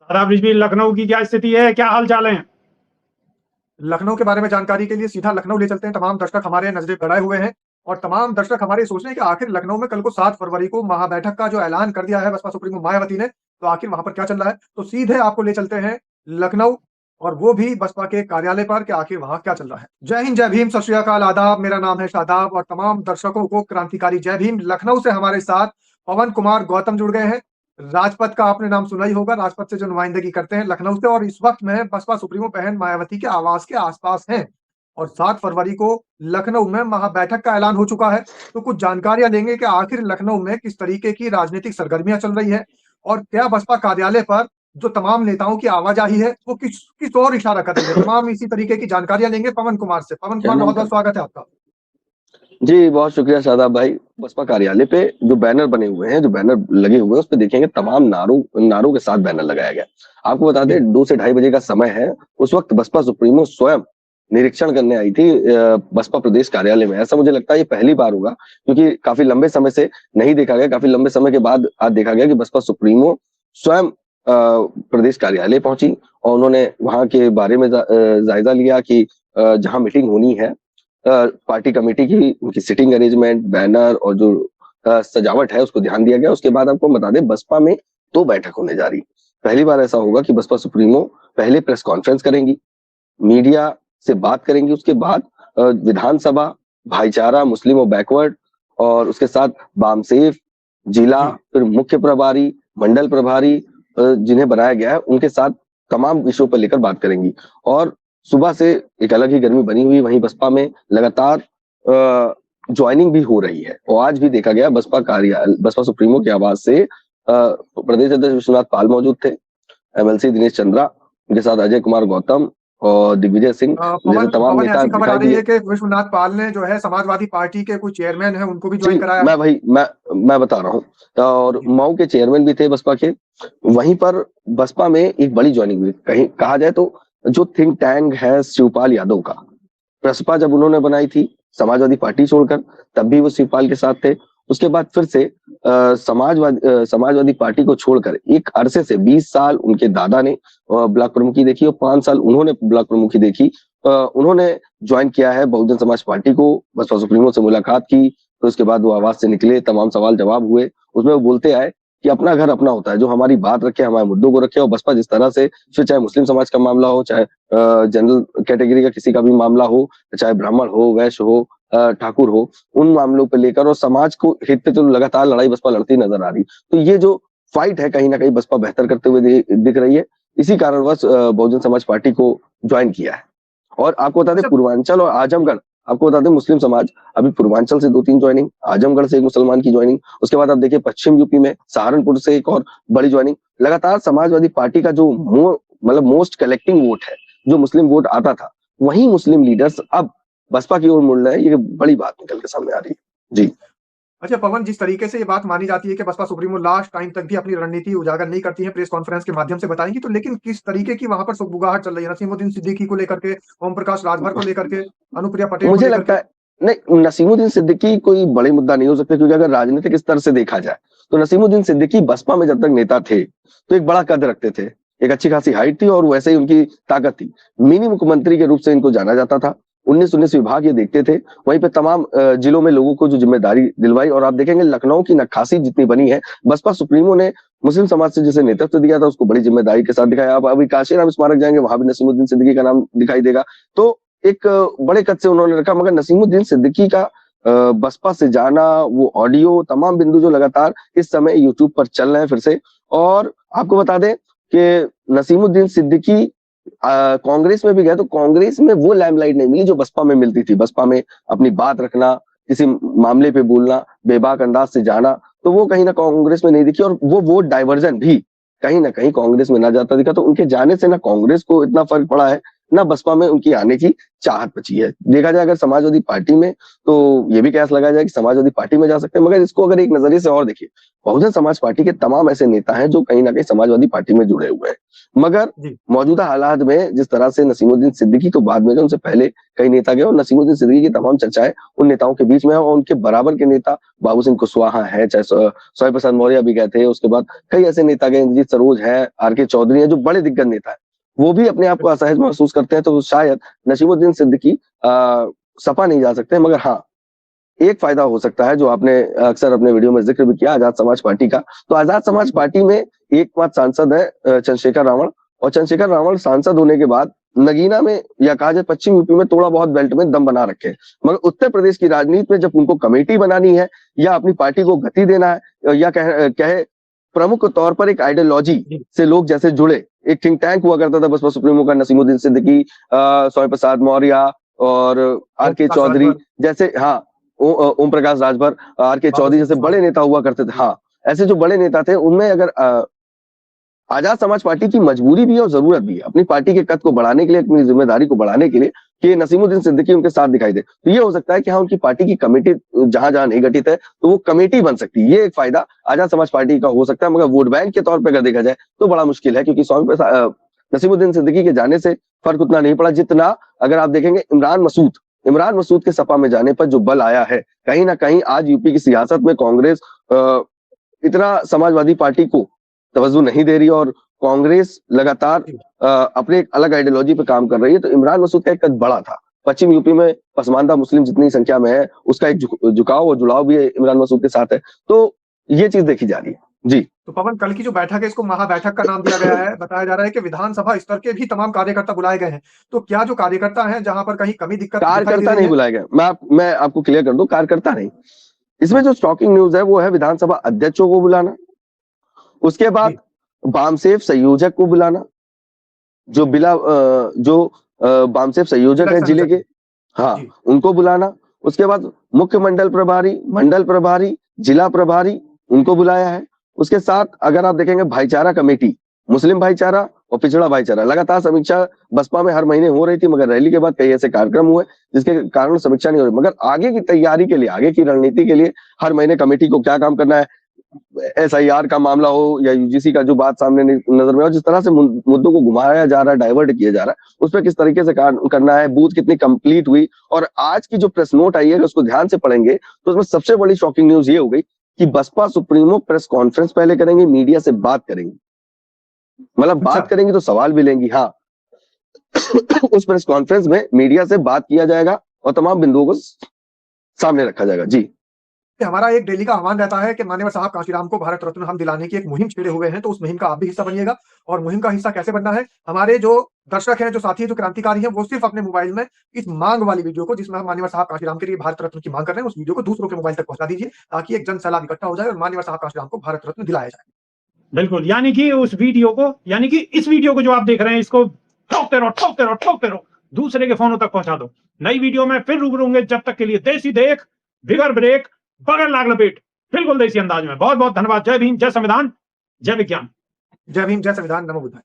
आदाब रिजवी, लखनऊ की क्या स्थिति है, क्या हाल चाल है? लखनऊ के बारे में जानकारी के लिए सीधा लखनऊ ले चलते हैं। तमाम दर्शक हमारे नजरें गड़ाए हुए हैं और तमाम दर्शक हमारे सोच रहे हैं कि आखिर लखनऊ में कल को 7 फरवरी को महाबैठक का जो ऐलान कर दिया है बसपा सुप्रीमो मायावती ने, तो आखिर वहां पर क्या चल रहा है। तो सीधे आपको ले चलते हैं लखनऊ, और वो भी बसपा के कार्यालय पर कि आखिर वहां क्या चल रहा है। जय हिंद, जय भीम, सत श्री अकाल, आदाब। मेरा नाम है शादाब और तमाम दर्शकों को क्रांतिकारी जय भीम। लखनऊ से हमारे साथ पवन कुमार गौतम जुड़ गए हैं। राजपथ का आपने नाम सुना ही होगा, राजपथ से जो नुमाइंदगी करते हैं लखनऊ से, और इस वक्त में बसपा सुप्रीमो बहन मायावती के आवास के आसपास हैं। और 7 फरवरी को लखनऊ में महाबैठक का ऐलान हो चुका है। तो कुछ जानकारियां लेंगे कि आखिर लखनऊ में किस तरीके की राजनीतिक सरगर्मियां चल रही है और क्या बसपा कार्यालय पर जो तमाम नेताओं की आवाजाही है वो किस किस ओर इशारा कर रही है। तमाम इसी तरीके की जानकारियां लेंगे पवन कुमार से। पवन कुमार, बहुत बहुत स्वागत है आपका। जी, बहुत शुक्रिया शादाब भाई। बसपा कार्यालय पे जो बैनर बने हुए हैं, जो बैनर लगे हुए हैं, उस पे देखेंगे तमाम नारों के साथ बैनर लगाया गया। आपको बता दें 2 से ढाई बजे का समय है। उस वक्त बसपा सुप्रीमो स्वयं निरीक्षण करने आई थी बसपा प्रदेश कार्यालय में। ऐसा मुझे लगता है ये पहली बार होगा, क्योंकि काफी लंबे समय से नहीं देखा गया। काफी लंबे समय के बाद आज देखा गया कि बसपा सुप्रीमो स्वयं प्रदेश कार्यालय पहुंची और उन्होंने वहां के बारे में जायजा लिया कि जहां मीटिंग होनी है, पार्टी कमेटी की उनकी सिटिंग अरेंजमेंट, बैनर और जो सजावट है उसको ध्यान दिया गया। उसके बाद आपको बता दें बसपा में 2 बैठक होने जा रही। पहली बार ऐसा होगा कि बसपा सुप्रीमो पहले प्रेस कॉन्फ्रेंस करेंगी, मीडिया से बात करेंगी, उसके बाद विधानसभा, भाईचारा, मुस्लिम और बैकवर्ड, और उसके साथ बामसेफ, जिला, फिर मुख्य प्रभारी, मंडल प्रभारी जिन्हें बनाया गया है, उनके साथ तमाम विषयों पर लेकर बात करेंगी। और सुबह से एक अलग ही गर्मी बनी हुई, वहीं बसपा में लगातार ज्वाइनिंग भी हो रही है। और आज भी देखा गया बसपा सुप्रीमो के आवास से प्रदेश अध्यक्ष विश्वनाथ पाल मौजूद थे, एमएलसी दिनेश चंद्रा, उनके साथ अजय कुमार गौतम और दिग्विजय सिंह जैसे तमाम नेता खबर आ रही है कि विश्वनाथ पाल ने जो है समाजवादी पार्टी के कुछ चेयरमैन है उनको भी ज्वाइन कराया। मैं बता रहा हूँ। और मऊ के चेयरमैन भी थे बसपा के। वहीं पर बसपा में एक बड़ी ज्वाइनिंग हुई। कहीं कहा जाए तो जो थिंक टैंक है शिवपाल यादव का, बसपा जब उन्होंने बनाई थी समाजवादी पार्टी छोड़कर, तब भी वो शिवपाल के साथ थे। उसके बाद फिर से समाजवादी पार्टी को छोड़कर एक अरसे से 20 साल उनके दादा ने ब्लॉक प्रमुखी देखी और 5 साल उन्होंने ब्लॉक प्रमुखी देखी। उन्होंने ज्वाइन किया है बहुजन समाज पार्टी को। बसपा सुप्रीमो से मुलाकात की, तो उसके बाद वो आवाज से निकले, तमाम सवाल जवाब हुए। उसमें वो बोलते आए कि अपना घर अपना होता है, जो हमारी बात रखे, हमारे मुद्दों को रखे। और बसपा जिस तरह से, फिर चाहे मुस्लिम समाज का मामला हो, चाहे जनरल कैटेगरी का किसी का भी मामला हो, चाहे ब्राह्मण हो, वैश्य हो, ठाकुर हो, उन मामलों पर लेकर और समाज को हित पे तो लगातार लड़ाई बसपा लड़ती नजर आ रही। तो ये जो फाइट है कहीं ना कहीं बसपा बेहतर करते हुए दिख रही है। इसी कारणवश बहुजन समाज पार्टी को ज्वाइन किया है। और आपको बता दें पूर्वांचल और आजमगढ़, आपको बता दें मुस्लिम समाज अभी पूर्वांचल से 2-3 ज्वाइनिंग, आजमगढ़ से एक मुसलमान की ज्वाइनिंग, उसके बाद आप देखिए पश्चिम यूपी में सहारनपुर से एक और बड़ी ज्वाइनिंग। लगातार समाजवादी पार्टी का जो मतलब मोस्ट कलेक्टिंग वोट है, जो मुस्लिम वोट आता था, वही मुस्लिम लीडर्स अब बसपा की ओर मुड़ रहे हैं। ये बड़ी बात निकल के सामने आ रही है। जी अच्छा पवन, जिस तरीके से ये बात मानी जाती है कि बसपा सुप्रीमो लास्ट टाइम तक भी अपनी रणनीति उजागर नहीं करती है, प्रेस कॉन्फ्रेंस के माध्यम से बताएंगी, तो लेकिन किस तरीके की वहां पर सुगबुगाहट चल रही है नसीमुद्दीन सिद्दीकी को लेकर के, ओम प्रकाश राजभर को लेकर के, अनुप्रिया पटेल मुझे लगता है नहीं, नसीमुद्दीन सिद्दीकी कोई बड़ी मुद्दा नहीं हो सकता, क्योंकि अगर राजनीतिक स्तर से देखा जाए तो नसीमुद्दीन सिद्दीकी बसपा में जब तक नेता थे तो एक बड़ा कद रखते थे, एक अच्छी खासी हाइट थी और वैसे ही उनकी ताकत थी। मिनी मुख्यमंत्री के रूप से इनको जाना जाता था। 19 विभाग ये देखते थे। वहीं पे तमाम जिलों में लोगों को जो जिम्मेदारी दिलवाई। और आप देखेंगे लखनऊ की नक्काशी जितनी बनी है, बसपा सुप्रीमो ने मुस्लिम समाज से जिसे नेतृत्व दिया था उसको बड़ी जिम्मेदारी के साथ दिखाया। आप अभी काशीराम स्मारक जाएंगे, वहां भी नसीमुद्दीन सिद्दीकी का नाम दिखाई देगा। तो एक बड़े कद से उन्होंने रखा। मगर नसीमुद्दीन सिद्दीकी का बसपा से जाना, वो ऑडियो, तमाम बिंदु जो लगातार इस समय यूट्यूब पर चल रहे हैं फिर से। और आपको बता दें कि नसीमुद्दीन सिद्दीकी कांग्रेस में भी गए तो कांग्रेस में वो लाइमलाइट नहीं मिली जो बसपा में मिलती थी। बसपा में अपनी बात रखना, किसी मामले पे बोलना, बेबाक अंदाज से जाना, तो वो कहीं ना कांग्रेस में नहीं दिखी। और वो वोट डाइवर्जन भी कहीं ना कहीं कांग्रेस में ना जाता दिखा। तो उनके जाने से ना कांग्रेस को इतना फर्क पड़ा है, ना बसपा में उनकी आने की चाहत बची है। देखा जाए अगर समाजवादी पार्टी में, तो ये भी कयास लगाया जाए कि समाजवादी पार्टी में जा सकते हैं, मगर इसको अगर एक नजरिए से और देखिए, बहुजन समाज पार्टी के तमाम ऐसे नेता हैं जो कहीं ना कहीं समाजवादी पार्टी में जुड़े हुए हैं, मगर जी। मौजूदा हालात में जिस तरह से नसीमुद्दीन सिद्दीकी तो बाद में गए, उनसे पहले कई नेता गए, और नसीमुद्दीन सिद्दीकी की तमाम चर्चाएं उन नेताओं के बीच में है, और उनके बराबर के नेता बाबू सिंह कुशवाहा है, चाहे सौम्य प्रसाद मौर्य भी गए थे, उसके बाद कई ऐसे नेता गए, इंद्रजीत सरोज है, आर.के. चौधरी है, जो बड़े दिग्गज नेता है, वो भी अपने आप को असहज महसूस करते हैं। तो शायद नसीमुद्दीन सिद्दीकी सपा नहीं जा सकते, मगर हाँ, एक फायदा हो सकता है जो आपने अक्सर अपने वीडियो में जिक्र भी किया, आजाद समाज पार्टी का। तो आजाद समाज पार्टी में एकमात्र सांसद है चंद्रशेखर रावण, और चंद्रशेखर रावण सांसद होने के बाद नगीना में, या कहा जाए पश्चिम यूपी में, थोड़ा बहुत बेल्ट में दम बना रखे हैं, मगर उत्तर प्रदेश की राजनीति में जब उनको कमेटी बनानी है, या अपनी पार्टी को गति देना है, या कहे प्रमुख तौर पर एक आइडियोलॉजी से लोग जैसे जुड़े, एक थिंक टैंक हुआ करता था बसपा सुप्रीमो का, नसीमुद्दीन सिद्दीकी, सौम्य प्रसाद मौर्य और आर.के. चौधरी जैसे, हाँ, ओम प्रकाश राजभर, आर.के. चौधरी जैसे बड़े नेता हुआ करते थे। हाँ, ऐसे जो बड़े नेता थे, उनमें अगर आजाद समाज पार्टी की मजबूरी भी है और जरूरत भी है अपनी पार्टी के कद को बढ़ाने के लिए, अपनी जिम्मेदारी को बढ़ाने के लिए, कि नसीमुद्दीन सिद्दीकी उनके साथ दिखाई दे, तो ये हो सकता है कि हाँ, उनकी पार्टी की कमेटी जहां जहां नहीं गठित है तो वो कमेटी बन सकती है। ये एक फायदा आजाद समाज पार्टी का हो सकता है, मगर वोट बैंक के तौर पर अगर देखा जाए तो बड़ा मुश्किल है, क्योंकि नसीमुद्दीन सिद्दीकी के जाने से फर्क उतना नहीं पड़ा जितना अगर आप देखेंगे इमरान मसूद के सपा में जाने पर जो बल आया है। कहीं ना कहीं आज यूपी की सियासत में कांग्रेस इतना समाजवादी पार्टी को तवज्जो नहीं दे रही, और कांग्रेस लगातार अपने एक अलग आइडियोलॉजी पे काम कर रही है। तो इमरान मसूद का एक कद बड़ा था, पश्चिम यूपी में पसमानदा मुस्लिम जितनी संख्या में है, उसका एक झुकाव और जुड़ाव भी इमरान मसूद के साथ है। तो ये चीज देखी जा रही है जी। तो पवन, कल की जो बैठक है इसको महाबैठक का नाम दिया गया है। बताया जा रहा है कि विधानसभा स्तर के भी तमाम कार्यकर्ता बुलाए गए हैं। तो क्या जो कार्यकर्ता हैं, जहां पर कहीं कमी दिक्कत कार्यकर्ता नहीं बुलाए गए, मैं आपको क्लियर कर दूं, कार्यकर्ता नहीं। इसमें जो शॉकिंग न्यूज है वो है विधानसभा अध्यक्षों को बुलाना, उसके बाद बामसेफ संयोजक को बुलाना, जो बामसेफ संयोजक है जिले के, हाँ, उनको बुलाना। उसके बाद मुख्य मंडल प्रभारी, जिला प्रभारी, उनको बुलाया है। उसके साथ अगर आप देखेंगे भाईचारा कमेटी, मुस्लिम भाईचारा और पिछड़ा भाईचारा, लगातार समीक्षा बसपा में हर महीने हो रही थी, मगर रैली के बाद कई ऐसे कार्यक्रम हुए जिसके कारण समीक्षा नहीं हो रही। मगर आगे की तैयारी के लिए, आगे की रणनीति के लिए हर महीने कमेटी को क्या काम करना है, SIR का मामला हो या UGC का जो बात सामने नजर में हो, जिस तरह से मुद्दों को घुमाया जा रहा है, डाइवर्ट किया जा रहा है, उस पर किस तरीके से करना है, बूथ कितनी कंप्लीट हुई। और आज की जो प्रेस नोट आई है, उसको ध्यान से पढ़ेंगे तो उसमें सबसे बड़ी शॉकिंग न्यूज ये हो गई कि बसपा सुप्रीमो प्रेस कॉन्फ्रेंस पहले करेंगे, मीडिया से बात करेंगे, मतलब बात करेंगी तो सवाल भी लेंगी। हाँ, उस प्रेस कॉन्फ्रेंस में मीडिया से बात किया जाएगा और तमाम बिंदुओं को सामने रखा जाएगा जी। हमारा एक डेली का आह्वान रहता है कि माननीय साहब कांशीराम को भारत रत्न हम दिलाने की एक मुहिम छेड़े हुए हैं, तो उस मुहिम का आप भी हिस्सा बनिएगा। और मुहिम का हिस्सा कैसे बनना है, हमारे जो दर्शक हैं, जो साथी हैं, जो क्रांतिकारी हैं, वो सिर्फ अपने मोबाइल में इस मांग वाली वीडियो को, जिसमें हम माननीय साहब कांशीराम के लिए भारत रत्न की मांग कर रहे हैं, उस वीडियो को दूसरों के मोबाइल तक पहुंचा दीजिए, ताकि एक जन सैलाब इकट्ठा हो जाए और माननीय साहब कांशीराम को भारत रत्न दिलाया जाए। बिल्कुल, यानी कि उस वीडियो को, यानी कि इस वीडियो को जो आप देख रहे हैं, इसको ठोकते रहो, दूसरे के फोनों तक पहुंचा दो। नई वीडियो में फिर रूबरू होंगे, जब तक के लिए देसी देख, बिगर ब्रेक, बगैर लाग लपेट, बिल्कुल देसी अंदाज में। बहुत बहुत धन्यवाद। जय भीम, जय संविधान, जय विज्ञान। जय भीम, जय संविधान, नमो बुद्धाय।